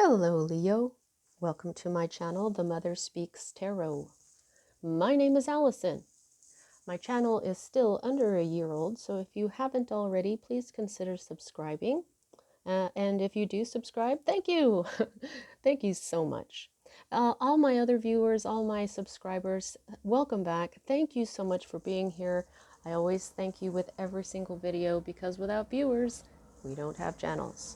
Hello, Leo. Welcome to my channel, The Mother Speaks Tarot. My name is Allison. My channel is still under a year old, so if you haven't already, please consider subscribing. And if you do subscribe, thank you. Thank you so much. All my other viewers, all my subscribers, welcome back. Thank you so much for being here. I always thank you with every single video because without viewers, we don't have channels.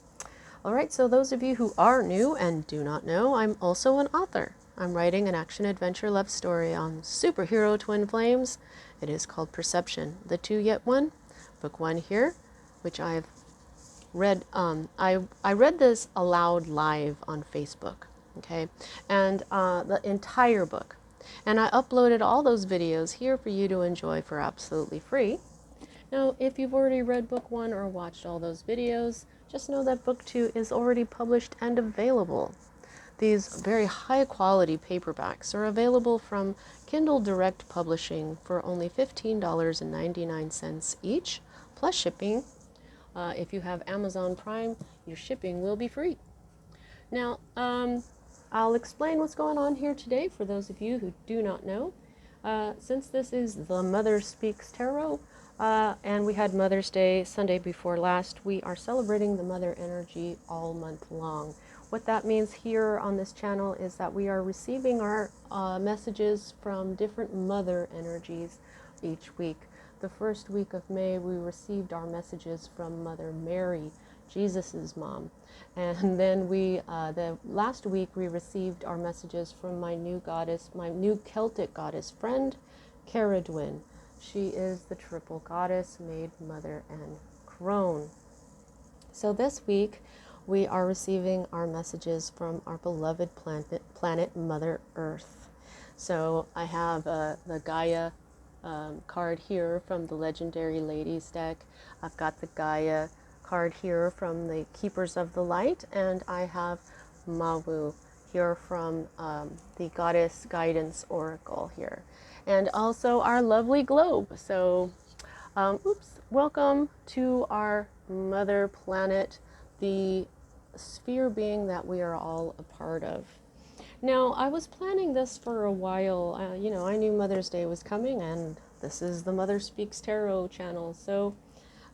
All right, so those of you who are new and do not know, I'm also an author. I'm writing an action-adventure love story on superhero twin flames. It is called Perception, the Two Yet One, book one here, which I've read. I read this aloud live on Facebook, okay, and the entire book. And I uploaded all those videos here for you to enjoy for absolutely free. Now, if you've already read book one or watched all those videos, just know that book two is already published and available. These very high quality paperbacks are available from Kindle Direct Publishing for only $15.99 each, plus shipping. If you have Amazon Prime, your shipping will be free. Now, I'll explain what's going on here today for those of you who do not know. Since this is the Mother Speaks Tarot, and we had Mother's Day Sunday before last, we are celebrating the mother energy all month long. What that means here on this channel is that we are receiving our messages from different mother energies each week. The first week of May, we received our messages from Mother Mary, Jesus's mom. And then the last week, we received our messages from my new goddess, my new Celtic goddess friend, Caradwyn. She is the triple goddess, maid, mother, and crone. So this week, we are receiving our messages from our beloved planet Mother Earth. So I have the Gaia card here from the Legendary Ladies deck. I've got the Gaia card here from the Keepers of the Light, and I have Mawu here from the Goddess Guidance Oracle here, and also our lovely globe. So welcome to our mother planet, the sphere being that we are all a part of. Now, I was planning this for a while. I knew Mother's Day was coming, and this is the Mother Speaks Tarot channel. So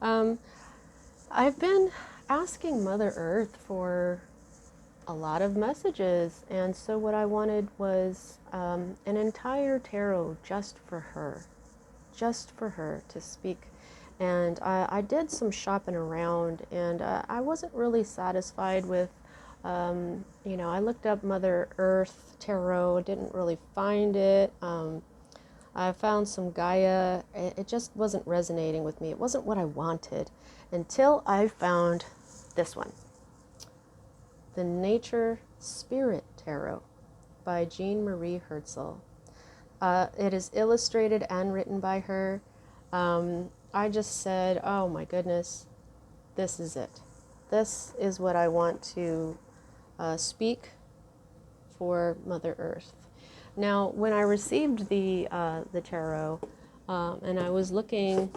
I've been asking Mother Earth for a lot of messages, and so what I wanted was an entire tarot just for her to speak. And I did some shopping around, and I wasn't really satisfied with, I looked up Mother Earth Tarot, didn't really find it. I found some Gaia. It just wasn't resonating with me. It wasn't what I wanted until I found this one, the Nature Spirit Tarot by Jean Marie Herzl. It is illustrated and written by her. I just said, oh my goodness, this is it. This is what I want to speak for Mother Earth. Now, when I received the tarot, and I was looking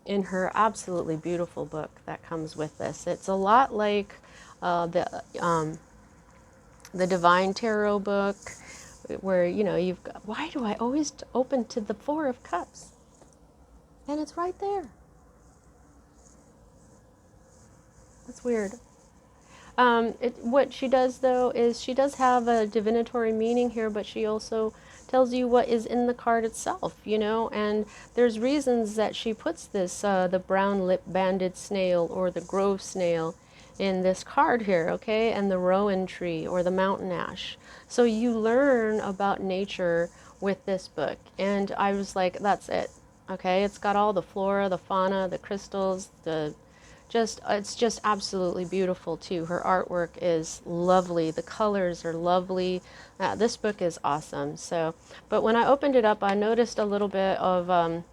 in her absolutely beautiful book that comes with this, it's a lot like the Divine Tarot book, where you've got, why do I always open to the Four of Cups? And it's right there. That's weird. What she does, though, is she does have a divinatory meaning here, but she also tells you what is in the card itself, and there's reasons that she puts this, the brown lip-banded snail or the grove snail in this card here, okay, and the rowan tree or the mountain ash. So you learn about nature with this book, and I was like, that's it. Okay, it's got all the flora, the fauna, the crystals, it's just absolutely beautiful too. Her artwork is lovely. The colors are lovely. This book is awesome. So, but when I opened it up, I noticed a little bit of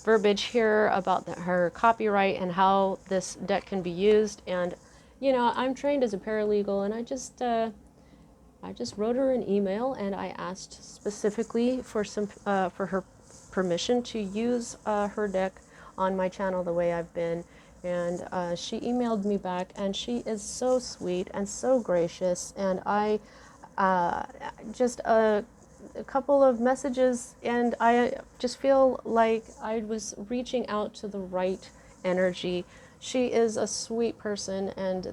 verbiage here about her copyright and how this deck can be used. And, I'm trained as a paralegal, and I just wrote her an email, and I asked specifically for her permission to use her deck on my channel the way I've been and she emailed me back, and she is so sweet and so gracious, and I just a couple of messages, and I just feel like I was reaching out to the right energy. She is a sweet person, and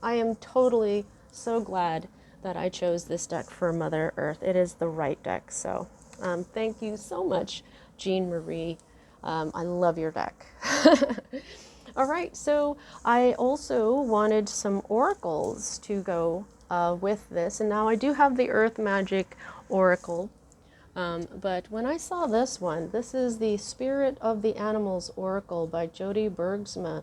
I am totally so glad that I chose this deck for Mother Earth. It is the right deck. So thank you so much, Jean Marie. I love your deck. All right, so I also wanted some oracles to go with this, and now I do have the Earth Magic Oracle. But when I saw this one, this is the Spirit of the Animals Oracle by Jody Bergsma.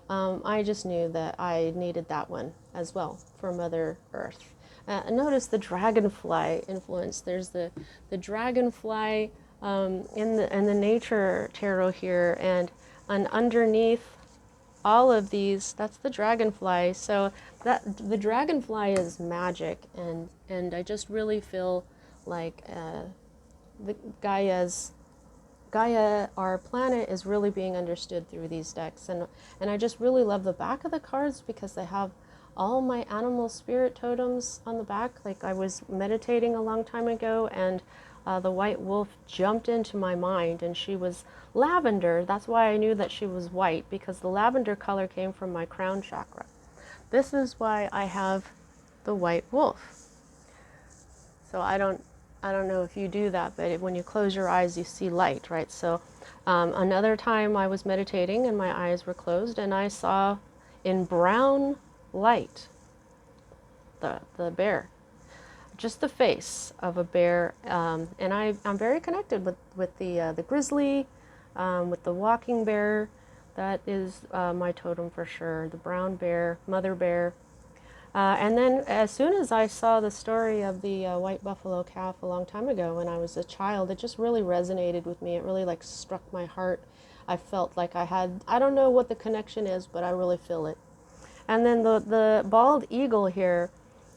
I just knew that I needed that one as well for Mother Earth. Notice the dragonfly influence. There's the dragonfly in the nature tarot here, and underneath all of these, that's the dragonfly. So that the dragonfly is magic, and I just really feel like the Gaia, our planet, is really being understood through these decks, and I just really love the back of the cards because they have all my animal spirit totems on the back. Like, I was meditating a long time ago, and the white wolf jumped into my mind, and she was lavender. That's why I knew that she was white, because the lavender color came from my crown chakra. This is why I have the white wolf. So I don't know if you do that, but when you close your eyes, you see light, right? So another time I was meditating and my eyes were closed, and I saw in brown light the bear, just the face of a bear, and I'm very connected with the grizzly, with the walking bear. That is my totem for sure. The brown bear, mother bear. And then as soon as I saw the story of the white buffalo calf a long time ago when I was a child, it just really resonated with me. It really like struck my heart. I felt like I don't know what the connection is, but I really feel it. And then the bald eagle here,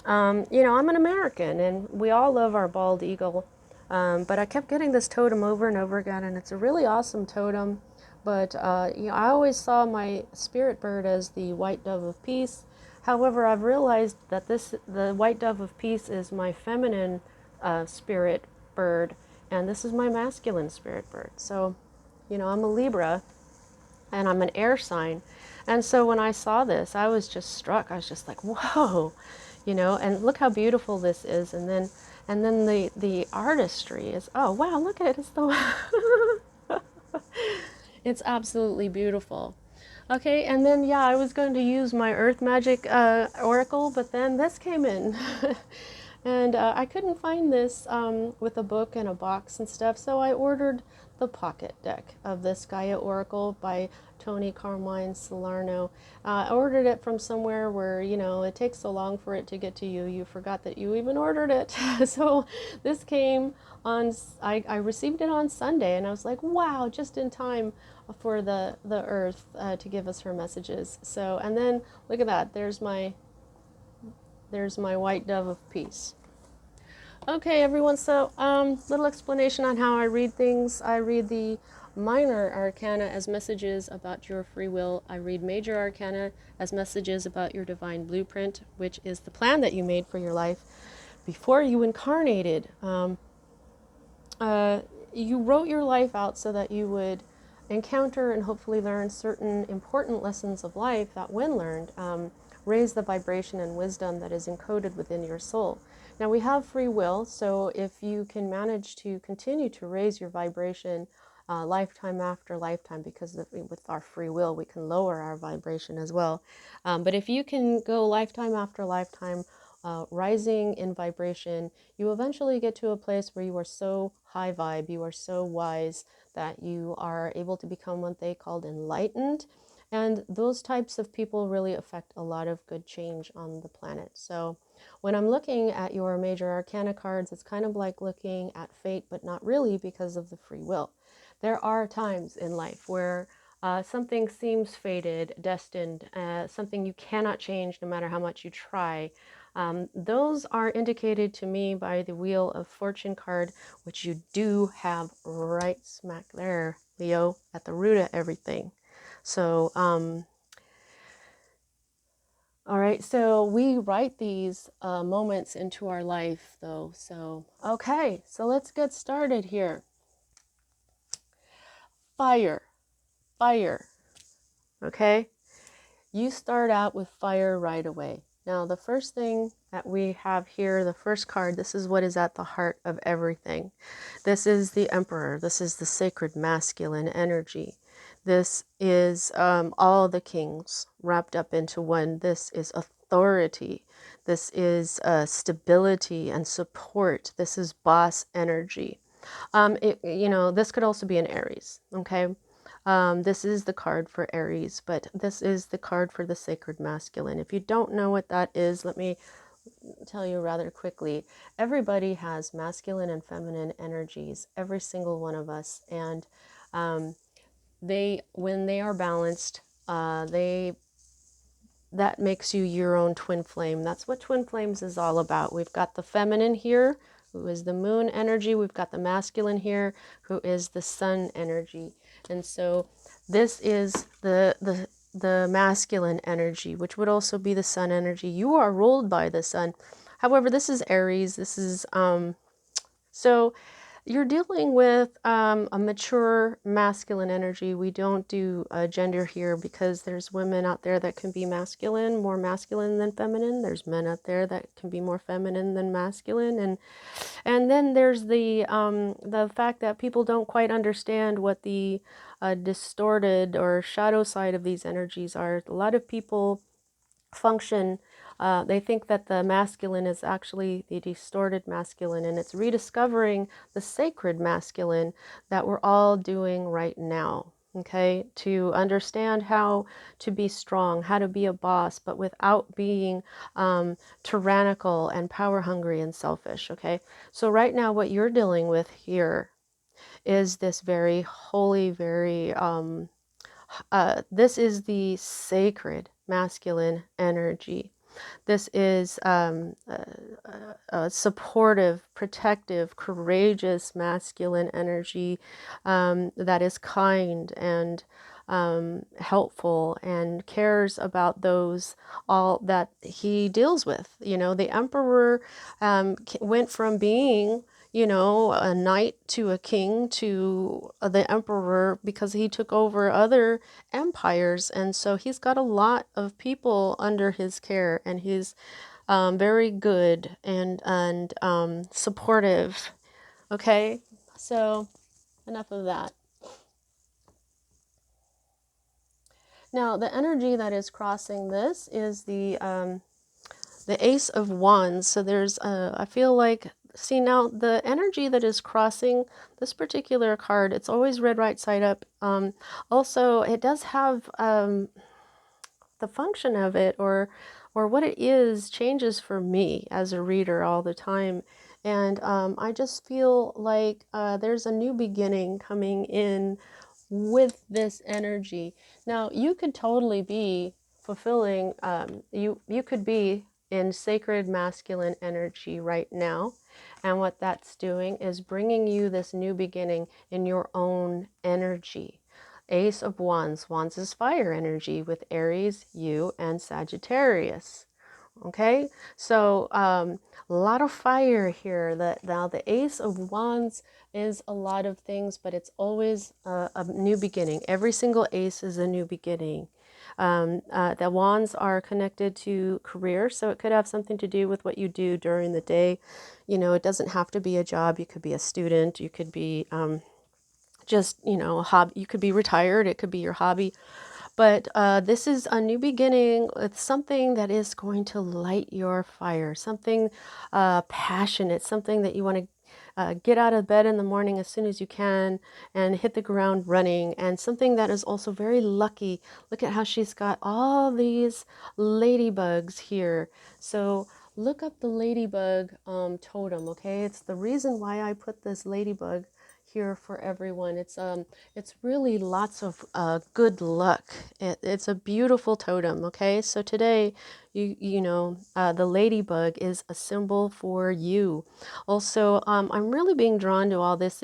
I'm an American, and we all love our bald eagle. But I kept getting this totem over and over again, and it's a really awesome totem. But I always saw my spirit bird as the white dove of peace. However, I've realized that the white dove of peace is my feminine spirit bird, and this is my masculine spirit bird. So, I'm a Libra, and I'm an air sign. And so when I saw this, I was just struck. I was just like, whoa, and look how beautiful this is. And then the artistry is, oh wow, look at it. It's absolutely beautiful. Okay, and then yeah, I was going to use my Earth Magic Oracle, but then this came in. And I couldn't find this with a book and a box and stuff, so I ordered the pocket deck of this Gaia Oracle by Tony Carmine Salerno. I ordered it from somewhere where, it takes so long for it to get to you, you forgot that you even ordered it. So this came I received it on Sunday, and I was like, wow, just in time for the Earth to give us her messages. So, and then look at that, there's my white dove of peace. Okay, everyone, so little explanation on how I read things. I read the minor arcana as messages about your free will. I read major arcana as messages about your divine blueprint, which is the plan that you made for your life before you incarnated. You wrote your life out so that you would encounter and hopefully learn certain important lessons of life that, when learned, raise the vibration and wisdom that is encoded within your soul. Now, we have free will, so if you can manage to continue to raise your vibration lifetime after lifetime, because with our free will, we can lower our vibration as well. But if you can go lifetime after lifetime, rising in vibration, you eventually get to a place where you are so high vibe, you are so wise, that you are able to become what they called enlightened. And those types of people really affect a lot of good change on the planet. So when I'm looking at your major arcana cards, it's kind of like looking at fate, but not really, because of the free will. There are times in life where something seems fated, destined, something you cannot change no matter how much you try. Those are indicated to me by the Wheel of Fortune card, which you do have right smack there, Leo, at the root of everything. So, all right, so we write these moments into our life, though. So, okay, so let's get started here. Fire, fire, okay? You start out with fire right away. Now, the first thing that we have here, the first card, this is what is at the heart of everything. This is the Emperor. This is the sacred masculine energy. This is all the kings wrapped up into one. This is authority. This is stability and support. This is boss energy. This could also be an Aries, okay? This is the card for Aries, but this is the card for the sacred masculine. If you don't know what that is, let me tell you rather quickly. Everybody has masculine and feminine energies, every single one of us, and when they are balanced, that makes you your own twin flame. That's what twin flames is all about. We've got the feminine here, who is the moon energy. We've got the masculine here, who is the sun energy. And so this is the masculine energy, which would also be the sun energy. You are ruled by the sun. However, this is Aries. This is so you're dealing with a mature masculine energy. We don't do gender here because there's women out there that can be masculine, more masculine than feminine. There's men out there that can be more feminine than masculine, and then there's the fact that people don't quite understand what the distorted or shadow side of these energies are. A lot of people function, they think that the masculine is actually the distorted masculine, and it's rediscovering the sacred masculine that we're all doing right now. Okay, to understand how to be strong, how to be a boss, but without being tyrannical and power hungry and selfish. Okay, so right now, what you're dealing with here is this very holy, very this is the sacred masculine energy. This is a supportive, protective, courageous masculine energy that is kind and helpful and cares about those all that he deals with. You know, the emperor went from being, you know, a knight to a king to the emperor because he took over other empires. And so he's got a lot of people under his care, and he's very good and supportive. Okay, so enough of that. Now, the energy that is crossing this is the Ace of Wands. So there's, I feel like, see now the energy that is crossing this particular card, it's always read right side up. Also, it does have the function of it or what it is changes for me as a reader all the time. And I just feel like there's a new beginning coming in with this energy. Now, you could totally be fulfilling, you could be in sacred masculine energy right now. And what that's doing is bringing you this new beginning in your own energy. Ace of Wands. Wands is fire energy with Aries, you, and Sagittarius. Okay, so a lot of fire here. Now the Ace of Wands is a lot of things, but it's always a new beginning. Every single ace is a new beginning. The wands are connected to career, so it could have something to do with what you do during the day. You know, it doesn't have to be a job. You could be a student. You could be just, you know, a hobby. You could be retired. It could be your hobby. But this is a new beginning. It's something that is going to light your fire, something passionate, something that you want to get out of bed in the morning as soon as you can and hit the ground running, and something that is also very lucky. Look at how she's got all these ladybugs here. So look up the ladybug totem, okay? It's the reason why I put this ladybug here for everyone. It's really lots of good luck. It's a beautiful totem. Okay, so today, you know, the ladybug is a symbol for you. Also, I'm really being drawn to all this.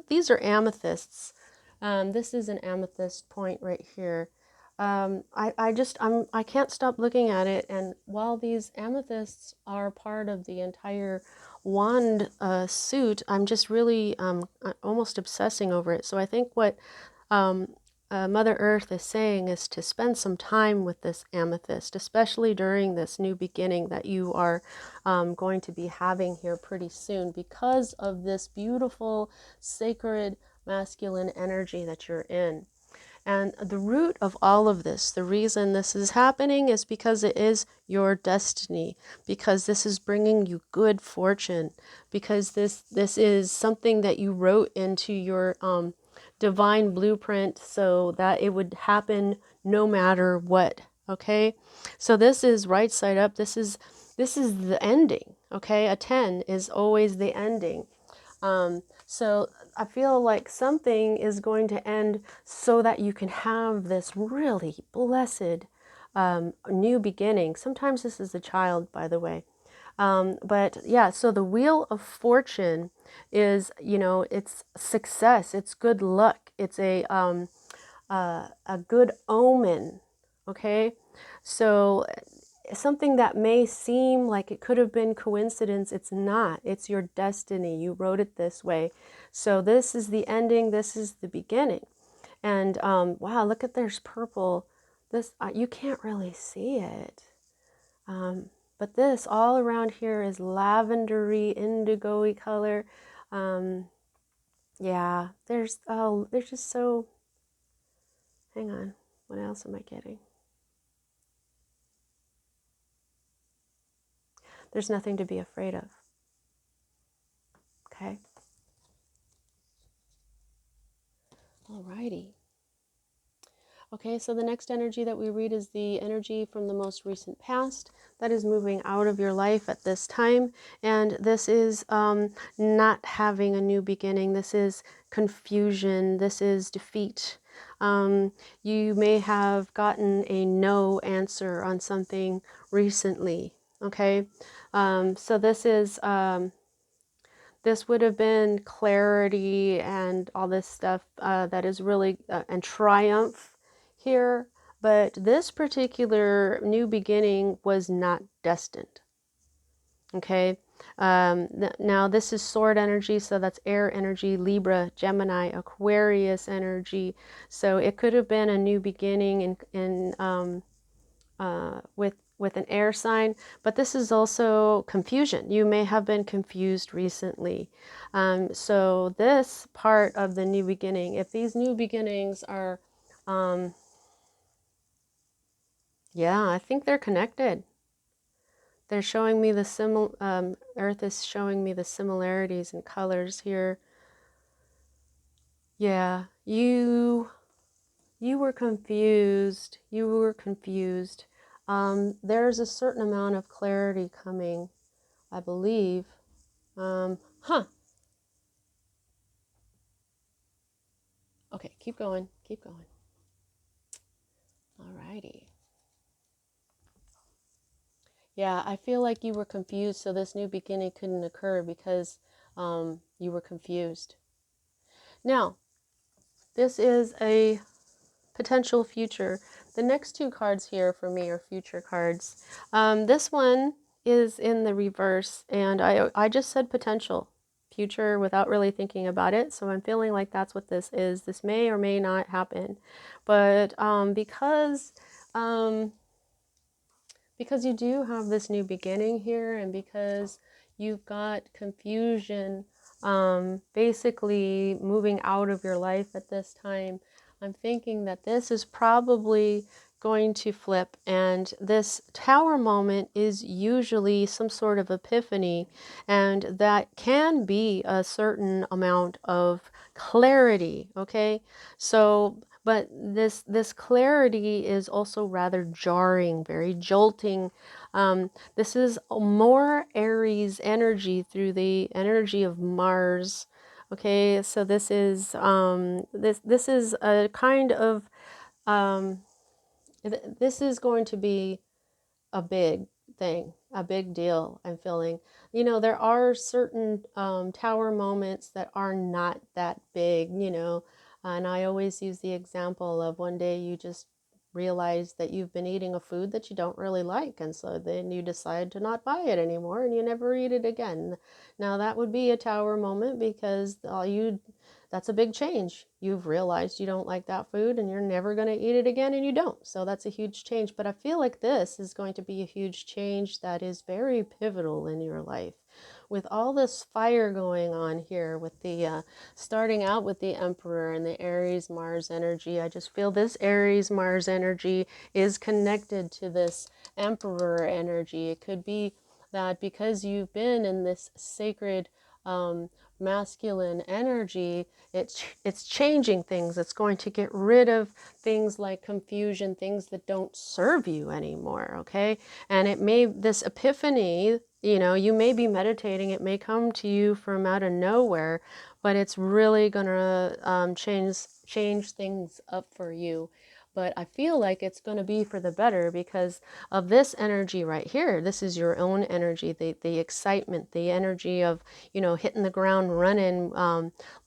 These are amethysts. This is an amethyst point right here. I can't stop looking at it. And while these amethysts are part of the entire wand suit, I'm just really almost obsessing over it. So I think what um, Mother Earth is saying is to spend some time with this amethyst, especially during this new beginning that you are going to be having here pretty soon, because of this beautiful, sacred, masculine energy that you're in. And the root of all of this, the reason this is happening is because it is your destiny, because this is bringing you good fortune, because this is something that you wrote into your divine blueprint so that it would happen no matter what. Okay, so this is right side up. This is the ending. Okay, a 10 is always the ending. So I feel like something is going to end so that you can have this really blessed new beginning. Sometimes this is a child, by the way. But yeah, so the wheel of fortune is, it's success, it's good luck, it's a good omen. Okay, so something that may seem like it could have been coincidence, it's not. It's your destiny. You wrote it this way. So this is the ending, this is the beginning. And wow, look at, there's purple. This you can't really see it. But this all around here is lavendery, indigo-y color. Yeah, there's just so, hang on. What else am I getting? There's nothing to be afraid of. Okay. Alrighty. Okay, so the next energy that we read is the energy from the most recent past that is moving out of your life at this time. And this is not having a new beginning. This is confusion. This is defeat. You may have gotten a no answer on something recently. Okay, so this would have been clarity and all this stuff that is really, and triumph here. But this particular new beginning was not destined. Okay. Now this is sword energy, so that's air energy, Libra, Gemini, Aquarius energy. So it could have been a new beginning with an air sign, but this is also confusion. You may have been confused recently. So this part of the new beginning, if these new beginnings are, yeah, I think they're connected. They're showing me the Earth is showing me the similarities in colors here. Yeah, you were confused. You were confused. There's a certain amount of clarity coming, I believe. Huh. Okay, keep going. Keep going. Alrighty. Yeah, I feel like you were confused, so this new beginning couldn't occur because you were confused. Now, this is a potential future. The next two cards here for me are future cards. This one is in the reverse, and I just said potential future without really thinking about it. So I'm feeling like that's what this is. This may or may not happen, but because you do have this new beginning here, and because you've got confusion basically moving out of your life at this time, I'm thinking that this is probably going to flip, and this tower moment is usually some sort of epiphany, and that can be a certain amount of clarity. Okay, so but this clarity is also rather jarring, very jolting. This is more Aries energy through the energy of Mars. Okay, so this is a kind of this is going to be a big thing, a big deal. I'm feeling, there are certain tower moments that are not that big, and I always use the example of one day you just realize that you've been eating a food that you don't really like, and so then you decide to not buy it anymore and you never eat it again. Now that would be a tower moment, because that's a big change. You've realized you don't like that food and you're never going to eat it again, and you don't. So that's a huge change. But I feel like this is going to be a huge change that is very pivotal in your life. With all this fire going on here, with the starting out with the Emperor and the Aries Mars energy, I just feel this Aries Mars energy is connected to this Emperor energy. It could be that because you've been in this sacred masculine energy, it's changing things. It's going to get rid of things like confusion, things that don't serve you anymore, okay? And this epiphany, you may be meditating, it may come to you from out of nowhere, but it's really gonna change things up for you. But I feel like it's going to be for the better because of this energy right here. This is your own energy, the excitement, the energy of, hitting the ground running,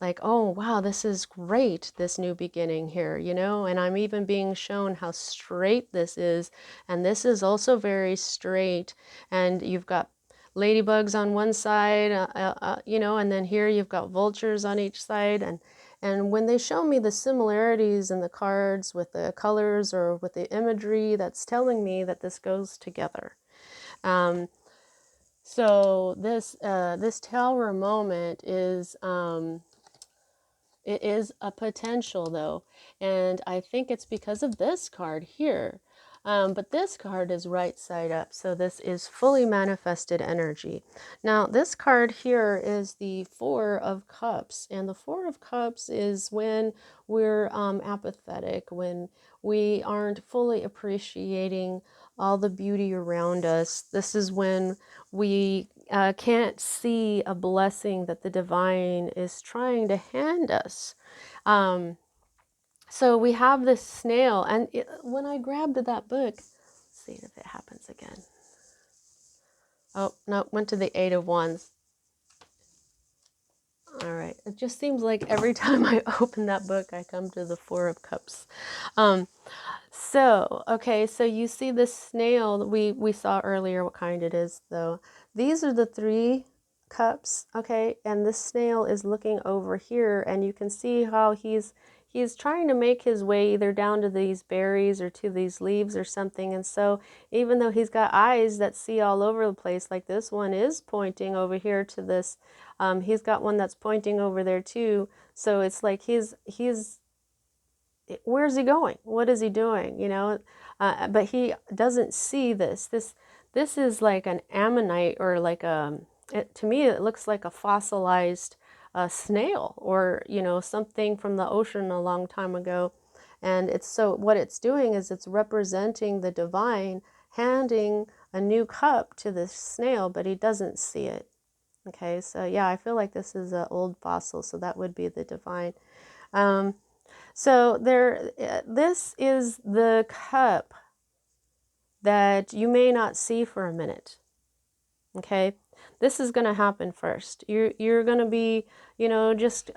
like, oh, wow, this is great, this new beginning here, and I'm even being shown how straight this is. And this is also very straight. And you've got ladybugs on one side, and then here you've got vultures on each side. And when they show me the similarities in the cards with the colors or with the imagery, that's telling me that this goes together. So this tower moment is it is a potential though, and I think it's because of this card here. But this card is right side up, so this is fully manifested energy. Now, this card here is the Four of Cups, and the Four of Cups is when we're apathetic, when we aren't fully appreciating all the beauty around us. This is when we can't see a blessing that the divine is trying to hand us. So we have this snail, and when I grabbed that book, let's see if it happens again. Oh, no, went to the Eight of Wands. All right, it just seems like every time I open that book, I come to the Four of Cups. Okay, so you see this snail that we saw earlier, what kind it is, though. These are the three cups, okay, and this snail is looking over here, and you can see how he's trying to make his way either down to these berries or to these leaves or something. And so even though he's got eyes that see all over the place, like this one is pointing over here to this, he's got one that's pointing over there too. So it's like he's where's he going? What is he doing? But he doesn't see this. This is like an ammonite, or like to me it looks like a fossilized snail, or something from the ocean a long time ago. And what it's doing is it's representing the divine handing a new cup to this snail, but he doesn't see it. Okay, so yeah, I feel like this is an old fossil, so that would be the divine. So this is the cup that you may not see for a minute. Okay, this is going to happen first. You're going to be, just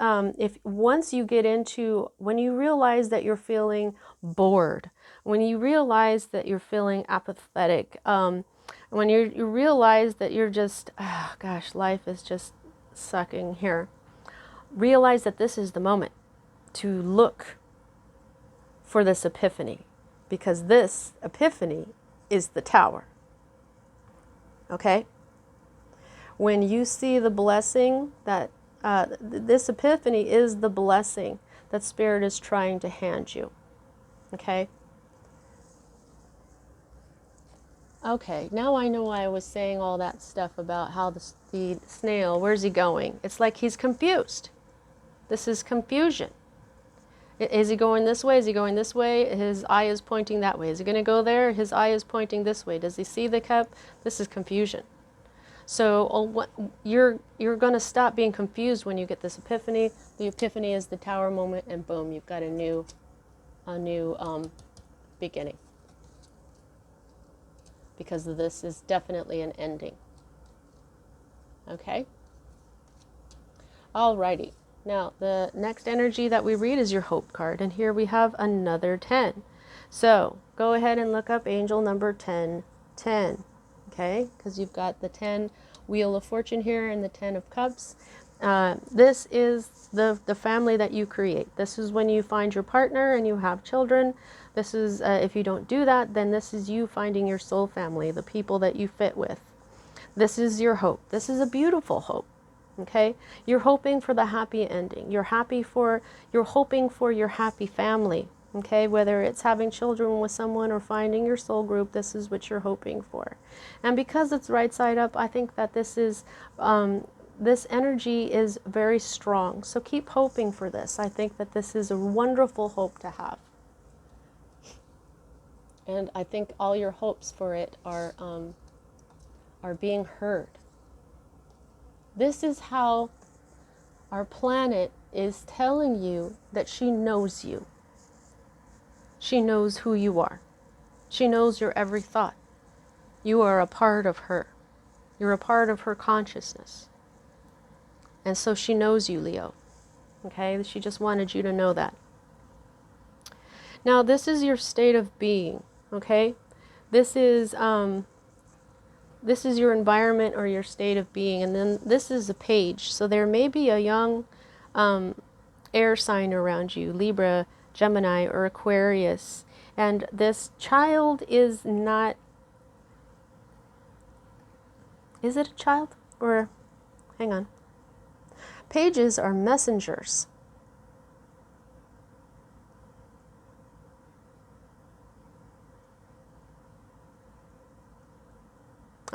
once you get into, when you realize that you're feeling bored, when you realize that you're feeling apathetic, when you realize that you're just, oh gosh, life is just sucking here. Realize that this is the moment to look for this epiphany, because this epiphany is the tower. Okay? When you see the blessing that this epiphany is the blessing that Spirit is trying to hand you. Okay? Okay, now I know why I was saying all that stuff about how the snail, where's he going? It's like he's confused. This is confusion. Is he going this way? Is he going this way? His eye is pointing that way. Is he going to go there? His eye is pointing this way. Does he see the cup? This is confusion. So you're going to stop being confused when you get this epiphany. The epiphany is the tower moment, and boom, you've got a new beginning. Because this is definitely an ending. Okay? Alrighty. Now, the next energy that we read is your hope card, and here we have another 10. So go ahead and look up angel number 1010, okay? Because you've got the 10 Wheel of Fortune here and the 10 of Cups. This is the family that you create. This is when you find your partner and you have children. This is, if you don't do that, then this is you finding your soul family, the people that you fit with. This is your hope. This is a beautiful hope. Okay, you're hoping for the happy ending. You're hoping for your happy family. Okay, whether it's having children with someone or finding your soul group, this is what you're hoping for. And because it's right side up, I think that this energy is very strong. So keep hoping for this. I think that this is a wonderful hope to have. And I think all your hopes for it are being heard. This is how our planet is telling you that she knows you. She knows who you are. She knows your every thought. You are a part of her. You're a part of her consciousness. And so she knows you, Leo. Okay? She just wanted you to know that. Now, this is your state of being. Okay? This is your environment or your state of being. And then this is a page. So there may be a young air sign around you, Libra, Gemini, or Aquarius. And this child is not... Is it a child? Or... Hang on. Pages are messengers.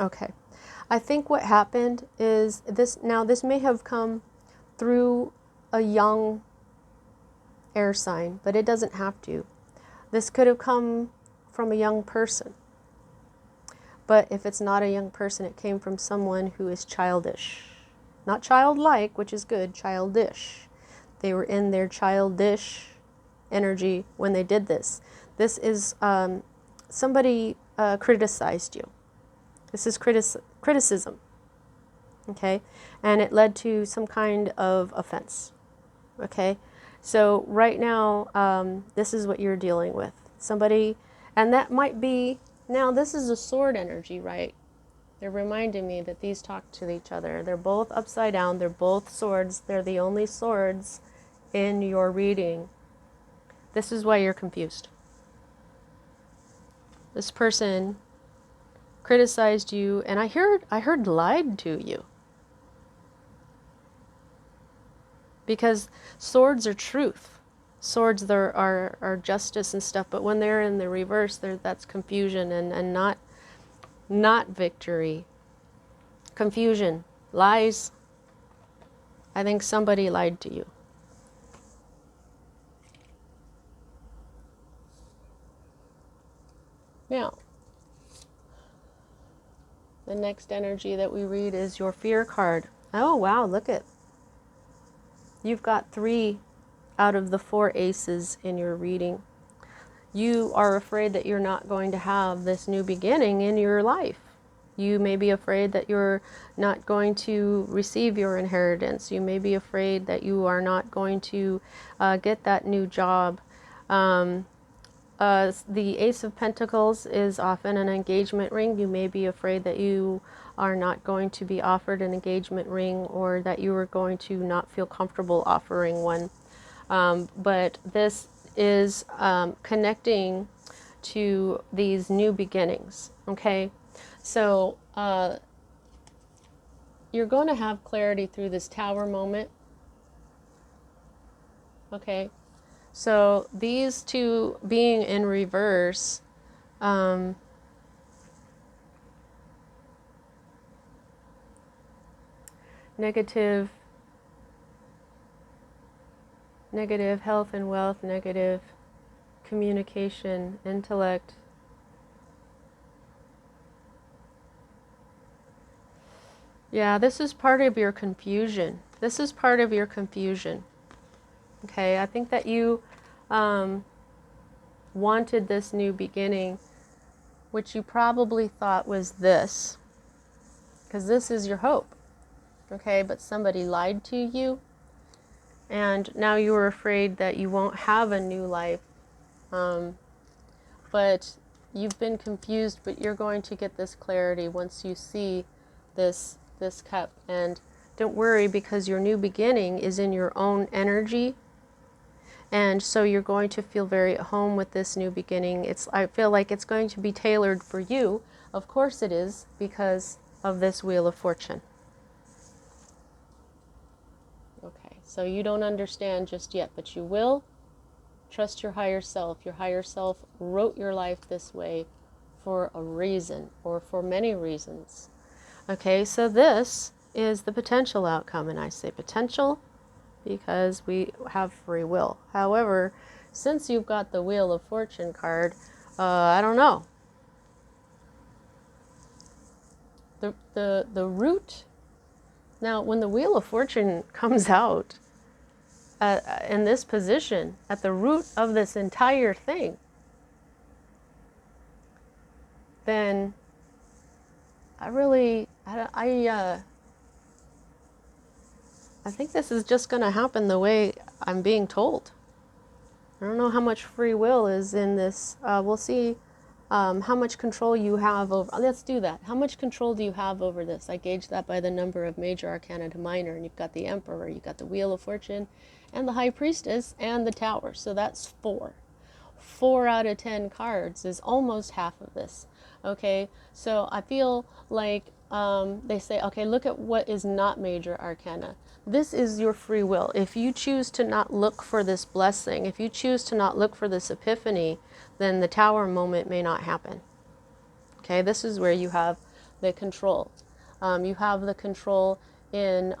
Okay. I think what happened is this may have come through a young air sign, but it doesn't have to. This could have come from a young person. But if it's not a young person, it came from someone who is childish. Not childlike, which is good, childish. They were in their childish energy when they did this. This is somebody criticized you. This is criticism, okay? And it led to some kind of offense, okay? So right now, this is what you're dealing with. Somebody, and that might be, now this is a sword energy, right? They're reminding me that these talk to each other. They're both upside down. They're both swords. They're the only swords in your reading. This is why you're confused. This person criticized you, and I heard lied to you. Because swords are truth. Swords are justice and stuff, but when they're in the reverse, that's confusion and not victory. Confusion, lies. I think somebody lied to you. Now, the next energy that we read is your fear card. Oh, wow, look at. You've got 3 out of the 4 aces in your reading. You are afraid that you're not going to have this new beginning in your life. You may be afraid that you're not going to receive your inheritance. You may be afraid that you are not going to get that new job. The Ace of Pentacles is often an engagement ring. You may be afraid that you are not going to be offered an engagement ring, or that you are going to not feel comfortable offering one. But this is connecting to these new beginnings, okay? So you're going to have clarity through this Tower moment, okay? So these two being in reverse, negative health and wealth, negative communication, intellect. Yeah, this is part of your confusion. This is part of your confusion. Okay, I think that you wanted this new beginning, which you probably thought was this, because this is your hope. Okay, but somebody lied to you, and now you are afraid that you won't have a new life. but you've been confused, but you're going to get this clarity once you see this cup. And don't worry, because your new beginning is in your own energy. And so you're going to feel very at home with this new beginning. I feel like it's going to be tailored for you. Of course it is, because of this Wheel of Fortune. Okay, so you don't understand just yet, but you will. Trust your higher self. Your higher self wrote your life this way for a reason, or for many reasons. Okay, so this is the potential outcome, and I say potential because we have free will. However, since you've got the Wheel of Fortune card, I don't know. The root. Now, when the Wheel of Fortune comes out in this position, at the root of this entire thing, then I think this is just going to happen the way I'm being told. I don't know how much free will is in this. We'll see how much control you have over. Let's do that. How much control do you have over this? I gauge that by the number of major arcana to minor. And you've got the Emperor, you've got the Wheel of Fortune, and the High Priestess, and the Tower. So that's 4. 4 out of 10 cards is almost half of this. Okay, so I feel like they say, okay, look at what is not major arcana. This is your free will. If you choose to not look for this blessing, if you choose to not look for this epiphany, then the Tower moment may not happen. Okay, this is where you have the control. You have the control in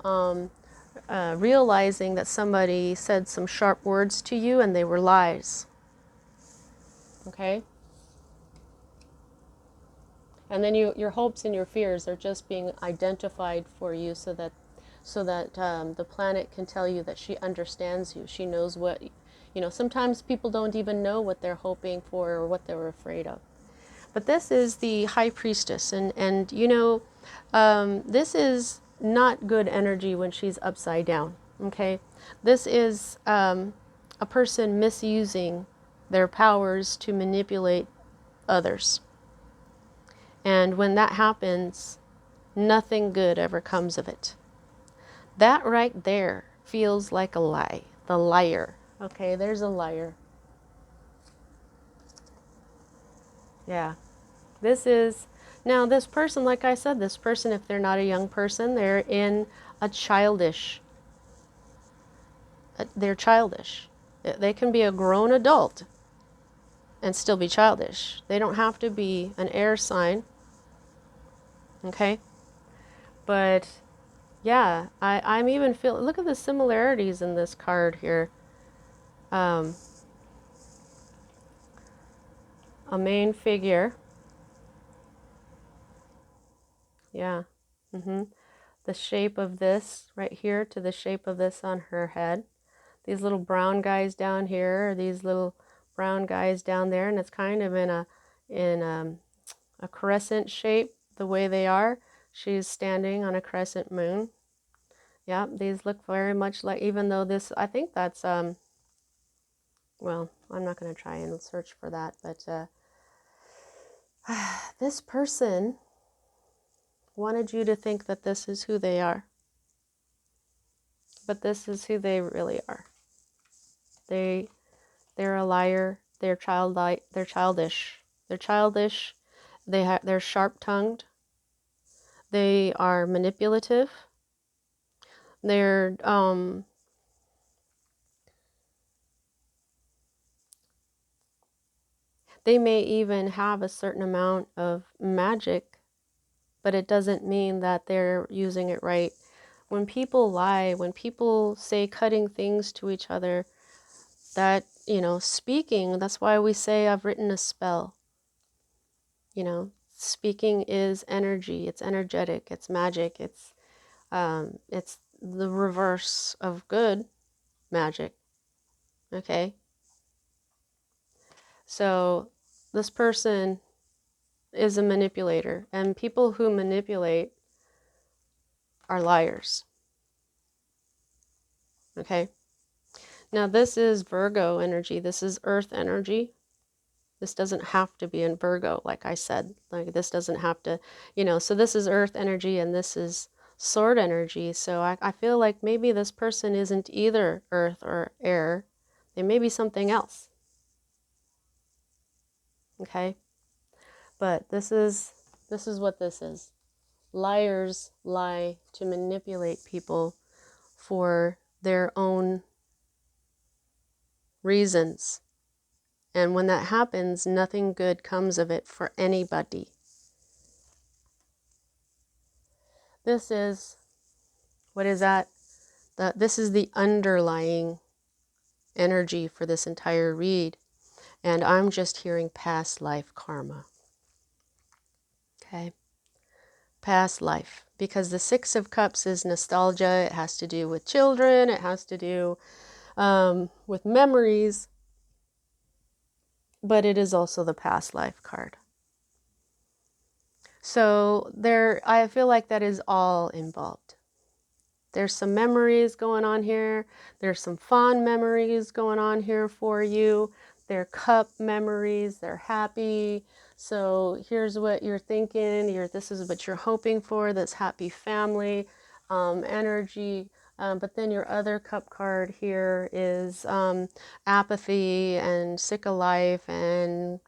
realizing that somebody said some sharp words to you and they were lies. Okay? And then your hopes and your fears are just being identified for you so that the planet can tell you that she understands you. She knows what, sometimes people don't even know what they're hoping for or what they're afraid of. But this is the High Priestess, and this is not good energy when she's upside down, okay? This is a person misusing their powers to manipulate others. And when that happens, nothing good ever comes of it. That right there feels like a lie. The liar. Okay, there's a liar. Yeah. Now this person, like I said, this person, if they're not a young person, they're in a childish. They're childish. They can be a grown adult and still be childish. They don't have to be an air sign. Okay? But yeah, I'm even feeling, look at the similarities in this card here. A main figure. Yeah. The shape of this right here to the shape of this on her head. These little brown guys down here, or these little brown guys down there, and it's kind of in a crescent shape the way they are. She's standing on a crescent moon. Yeah, these look very much like, even though this, I think that's well, I'm not going to try and search for that, but this person wanted you to think that this is who they are. But this is who they really are. They're a liar. They're childish. They're childish. They're sharp-tongued. They are manipulative. They're they may even have a certain amount of magic, but it doesn't mean that they're using it right. When people lie, when people say cutting things to each other, that, speaking, that's why we say I've written a spell. Speaking is energy, it's energetic, it's magic, it's the reverse of good magic. Okay? So this person is a manipulator, and people who manipulate are liars. Okay? Now this is Virgo energy, this is earth energy. This doesn't have to be in Virgo, like I said. Like this doesn't have to, so this is earth energy and this is sword energy. So I feel like maybe this person isn't either earth or air. They may be something else. Okay? But this is what this is. Liars lie to manipulate people for their own reasons. And when that happens, nothing good comes of it for anybody. This is, what is that? This is the underlying energy for this entire read. And I'm just hearing past life karma. Okay? Past life. Because the Six of Cups is nostalgia. It has to do with children. It has to do with memories. But it is also the past life card. So I feel like that is all involved. There's some memories going on here. There's some fond memories going on here for you. They're cup memories. They're happy. So here's what you're thinking. This is what you're hoping for, this happy family energy. But then your other cup card here is apathy and sick of life and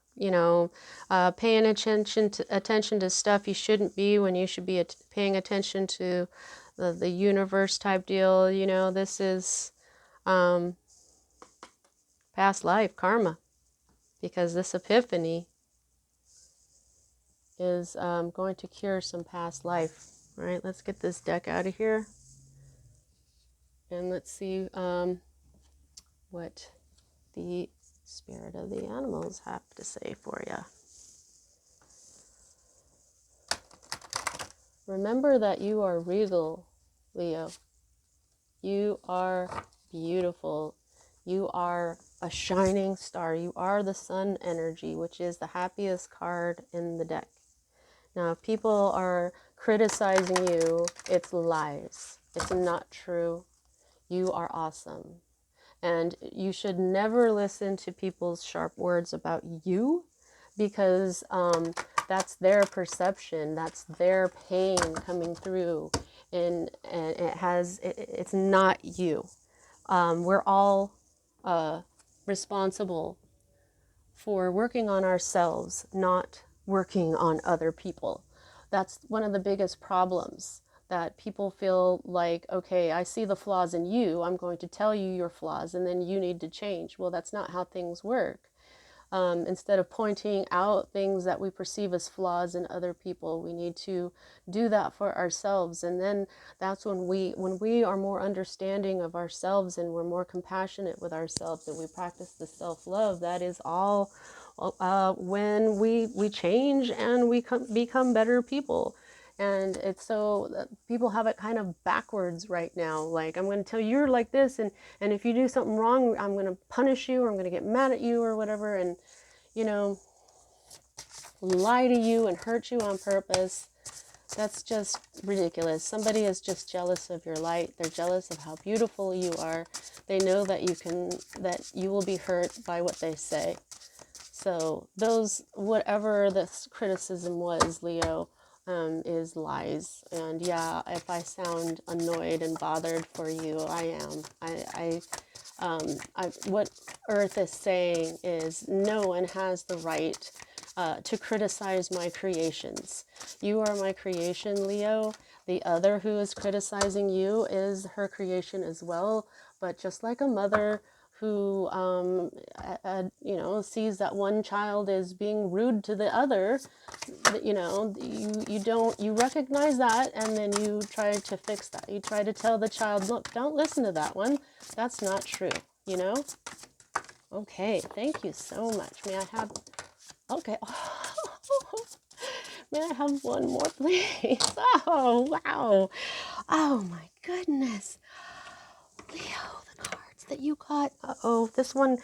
paying attention to stuff you shouldn't be when you should be paying attention to the universe type deal. This is past life karma, because this epiphany is going to cure some past life. All right, let's get this deck out of here and let's see what the spirit of the animals have to say for you. Remember that you are regal, Leo. You are beautiful. You are a shining star. You are the sun energy, which is the happiest card in the deck. Now, if people are criticizing you, it's lies. It's not true. You are awesome. And you should never listen to people's sharp words about you, because that's their perception, that's their pain coming through, and it's not you. We're all responsible for working on ourselves, not working on other people. That's one of the biggest problems, that people feel like, okay, I see the flaws in you, I'm going to tell you your flaws, and then you need to change. Well, that's not how things work. Instead of pointing out things that we perceive as flaws in other people, we need to do that for ourselves. And then that's when we are more understanding of ourselves and we're more compassionate with ourselves and we practice the self-love. That is all when we change and we become better people. And it's so people have it kind of backwards right now. Like, I'm going to tell you you're like this, and if you do something wrong, I'm going to punish you, or I'm going to get mad at you, or whatever, and lie to you and hurt you on purpose. That's just ridiculous. Somebody is just jealous of your light. They're jealous of how beautiful you are. They know that you will be hurt by what they say. So whatever this criticism was, Leo, is lies. And yeah, if I sound annoyed and bothered for you, I am. What Earth is saying is no one has the right to criticize my creations. You are my creation, Leo. The other who is criticizing you is her creation as well. But just like a mother who sees that one child is being rude to the other, you recognize that, and then you try to fix that. You try to tell the child, look, don't listen to that one, that's not true. Okay, thank you so much. May I have may I have one more, please? Oh, wow. Oh my goodness, Leo, the cards that you got. Uh-oh, this one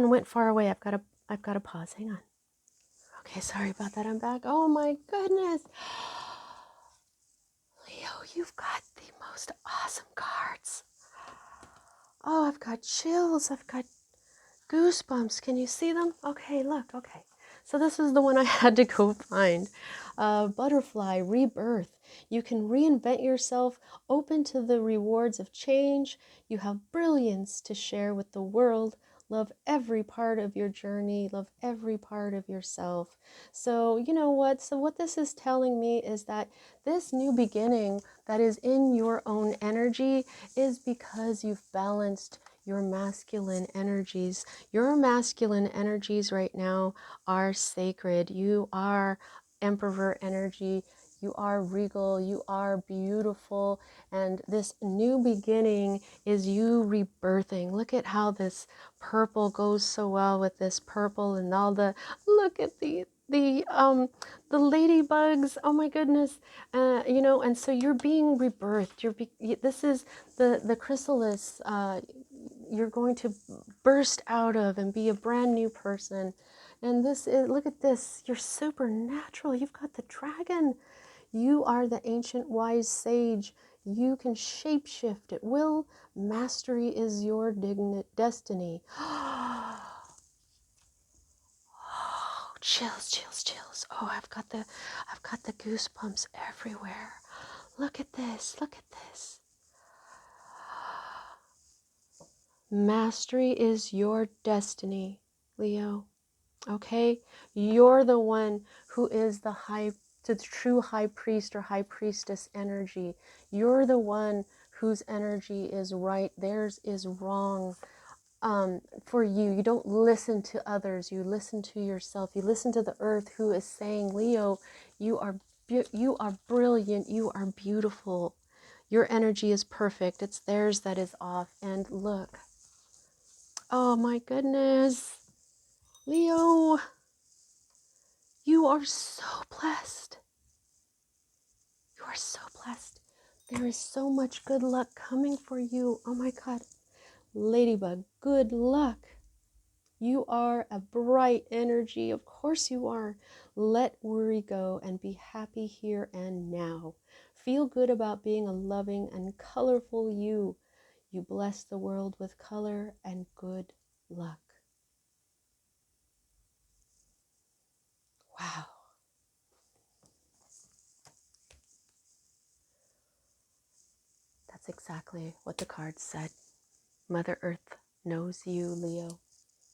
went far away. I've got to pause. Hang on. Okay, sorry about that. I'm back. Oh my goodness. Leo, you've got the most awesome cards. Oh, I've got chills. I've got Goosebumps. Can you see them? Okay, look. Okay. So this is the one I had to go find. Butterfly, rebirth. You can reinvent yourself, open to the rewards of change. You have brilliance to share with the world. Love every part of your journey. Love every part of yourself. So, you know what? So, what this is telling me is that this new beginning that is in your own energy is because you've balanced your masculine energies. Your masculine energies right now are sacred. You are emperor energy. You are regal. You are beautiful. And this new beginning is you rebirthing. Look at how this purple goes so well with this purple and all the, look at the ladybugs. Oh my goodness. You know, and so you're being rebirthed. This is the chrysalis, you're going to burst out of and be a brand new person. And this is, look at this, you're supernatural. You've got the dragon. You are the ancient wise sage. You can shapeshift at will. Mastery is your destiny. Oh, chills, chills, chills. Oh, I've got the goosebumps everywhere. Look at this. Look at this. Mastery is your destiny, Leo. Okay? You're the one who is the true high priest or high priestess energy. You're the one whose energy is right. Theirs is wrong. For you, you don't listen to others. You listen to yourself. You listen to the earth who is saying, Leo, you are brilliant. You are beautiful. Your energy is perfect. It's theirs that is off. And look, oh my goodness, Leo, you are so blessed. You are so blessed. There is so much good luck coming for you. Oh my God. Ladybug, good luck. You are a bright energy. Of course you are. Let worry go and be happy here and now. Feel good about being a loving and colorful you. You bless the world with color and good luck. Wow. That's exactly what the card said. Mother Earth knows you, Leo.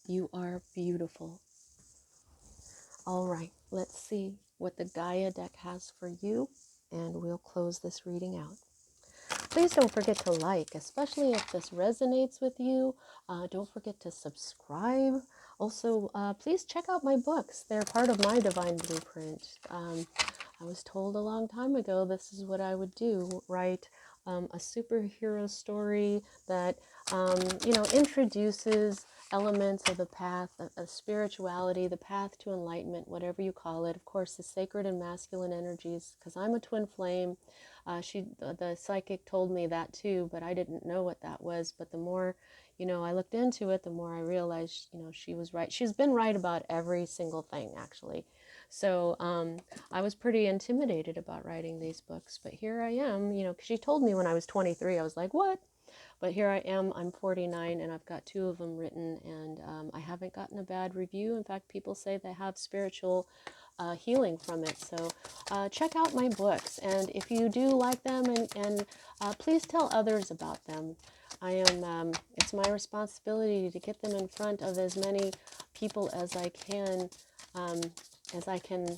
You are beautiful. All right, let's see what the Gaia deck has for you, and we'll close this reading out. Please don't forget to like, especially if this resonates with you. Don't forget to subscribe. Also, please check out my books. They're part of my divine blueprint. I was told a long time ago this is what I would do, write a superhero story that, introduces elements of the path of spirituality, the path to enlightenment, whatever you call it. Of course, the sacred and masculine energies, because I'm a twin flame. The psychic told me that too, but I didn't know what that was. But the more, I looked into it, the more I realized, she was right. She's been right about every single thing, actually. So I was pretty intimidated about writing these books, but here I am, because she told me when I was 23, I was like, what? But here I am, I'm 49, and I've got 2 of them written, and I haven't gotten a bad review. In fact, people say they have spiritual healing from it. So check out my books, and if you do like them, and please tell others about them. It's my responsibility to get them in front of as many people as I can, um, as I can,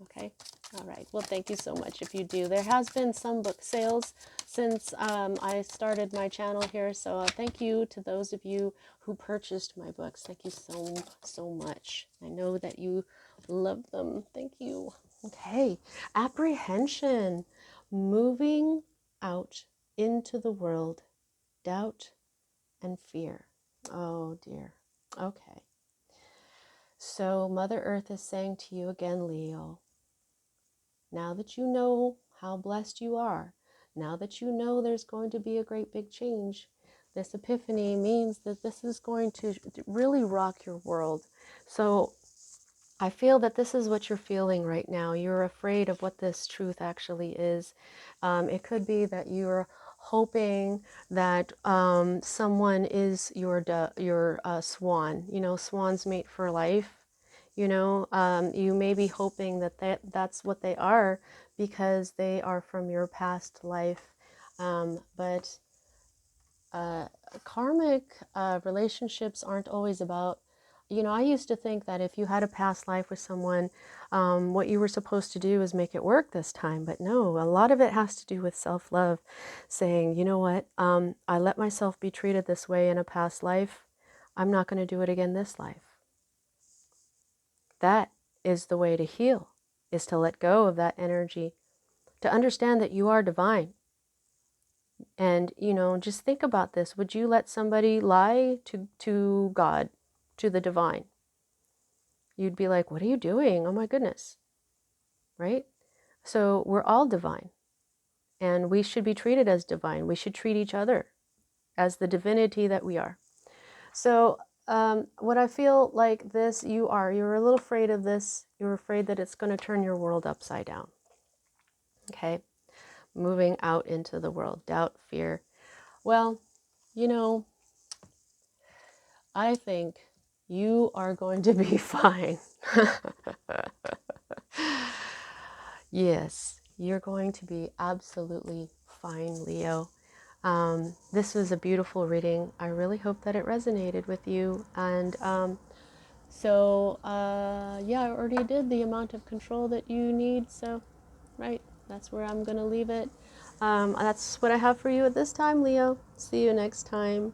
okay? All right. Well, thank you so much if you do. There has been some book sales since I started my channel here, so thank you to those of you who purchased my books. Thank you so much. I know that you love them. Thank you. Okay. Apprehension. Moving out into the world. Doubt and fear. Oh, dear. Okay. So Mother Earth is saying to you again, Leo, now that you know how blessed you are, now that you know there's going to be a great big change, this epiphany means that this is going to really rock your world. So I feel that this is what you're feeling right now. You're afraid of what this truth actually is. It could be that you're hoping that someone is your swan. You know, swans mate for life. You know, you may be hoping that that's what they are because they are from your past life. But karmic relationships aren't always about, you know, I used to think that if you had a past life with someone, what you were supposed to do is make it work this time. But no, a lot of it has to do with self-love, saying, you know what, I let myself be treated this way in a past life. I'm not going to do it again this life. That is the way to heal, is to let go of that energy, to understand that you are divine. And, you know, just think about this. Would you let somebody lie to God, to the divine? You'd be like, what are you doing? Oh my goodness. Right? So we're all divine. And we should be treated as divine. We should treat each other as the divinity that we are. So what I feel like this, you're a little afraid of this. You're afraid that it's going to turn your world upside down. Okay? Moving out into the world. Doubt, fear. Well, you know, I think you are going to be fine. Yes, you're going to be absolutely fine, Leo. This was a beautiful reading. I really hope that it resonated with you. And yeah, I already did the amount of control that you need. So, right, that's where I'm going to leave it. That's what I have for you at this time, Leo. See you next time.